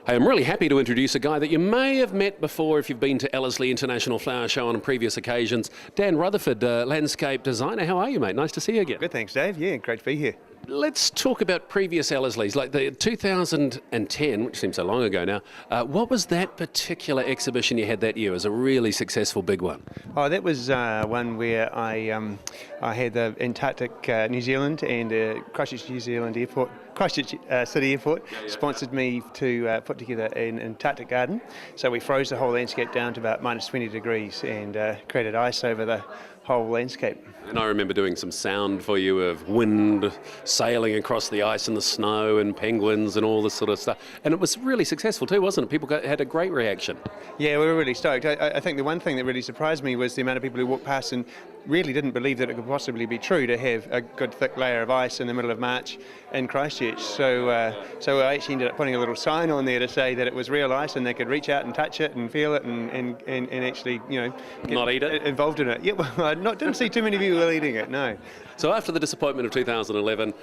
Hey, I'm really happy to introduce a guy that you may have met before if you've been to Ellerslie International Flower Show on previous occasions. Dan Rutherford, landscape designer. How are you, mate? Nice to see you again. Good, thanks, Dave. Yeah, great to be here. Let's talk about previous Ellerslies, like the 2010, which seems so long ago now. What was that particular exhibition you had that year? It was a really successful big one. Oh, that was one where I had the Antarctic New Zealand and Christchurch New Zealand Airport, Christchurch City Airport sponsored me to put together an Antarctic garden. So we froze the whole landscape down to about minus 20 degrees and created ice over the whole landscape. And I remember doing some sound for you of wind sailing across the ice and the snow and penguins and all this sort of stuff. And it was really successful too, wasn't it? People had a great reaction. Yeah, we were really stoked. I think the one thing that really surprised me was the amount of people who walked past and really didn't believe that it could possibly be true to have a good thick layer of ice in the middle of March in Christchurch. So I actually ended up putting a little sign on there to say that it was real ice and they could reach out and touch it and feel it and actually, get not eat it? Involved in it. Yeah, well, I didn't see too many people eating it, no. So after the disappointment of 2011,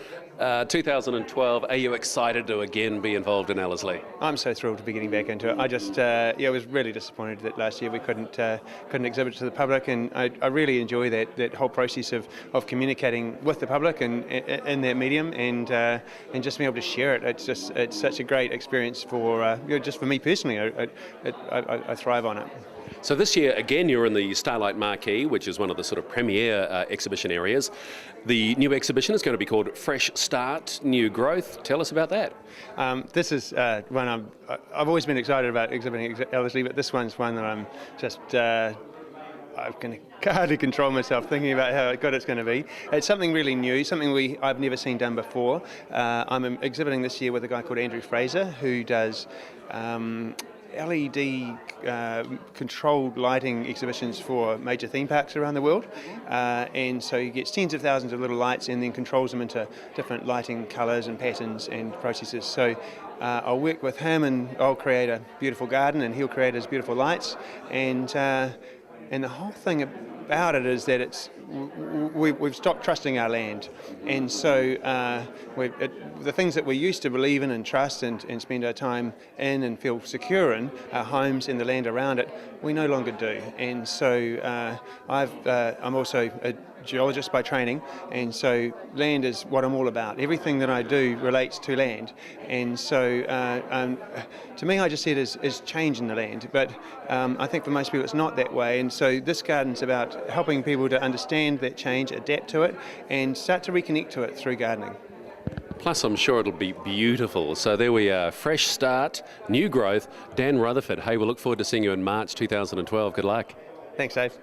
2012, are you excited to again be involved in Ellerslie? I'm so thrilled to be getting back into it. I just, was really disappointed that last year we couldn't exhibit to the public, and I really enjoy that whole process of communicating with the public and in that medium, and just being able to share it. It's such a great experience for just for me personally. I thrive on it. So this year, again, you're in the Starlight Marquee, which is one of the sort of premier exhibition areas. The new exhibition is going to be called Fresh Start, New Growth. Tell us about that. This is one I've always been excited about exhibiting at Ellerslie, but this one's one that I'm just... I can hardly control myself thinking about how good it's going to be. It's something really new, something I've never seen done before. I'm exhibiting this year with a guy called Andrew Fraser, who does LED controlled lighting exhibitions for major theme parks around the world, and so he gets tens of thousands of little lights and then controls them into different lighting colours and patterns and processes. So I'll work with him and I'll create a beautiful garden and he'll create his beautiful lights, and the whole thing about it is that we've stopped trusting our land, and so the things that we used to believe in and trust and spend our time in and feel secure in, our homes and the land around it, we no longer do. And so I'm also a geologist by training, and so land is what I'm all about. Everything that I do relates to land, and so to me I just see it as change in the land, but I think for most people it's not that way, and so this garden's about helping people to understand that change, adapt to it, and start to reconnect to it through gardening. Plus, I'm sure it'll be beautiful. So there we are, Fresh Start, New Growth, Dan Rutherford. Hey, we'll look forward to seeing you in March 2012. Good luck. Thanks, Dave.